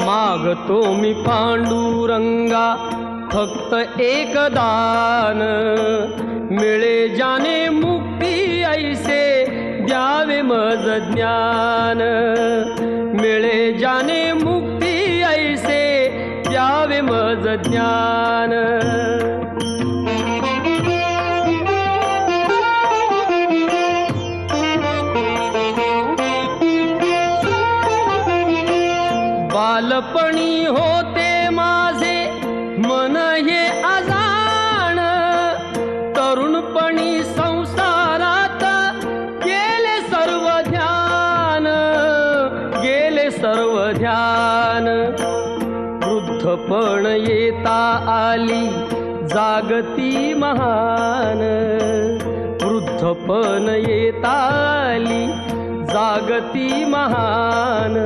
मागतो मी पांडुरंगा फक्त एक दान, मिळे जाने मुक्ती ऐसे द्यावे मज ज्ञान, मिळे जाने मुक्ती ऐसे द्यावे मज ज्ञान। बालपणी होते माझे मन हे अजाण, तरुणपणी संसारात गेले सर्व ध्यान, गेले सर्व ध्यान। वृद्धपण येता आली जागती महान, वृद्धपण येता आली जागती महान।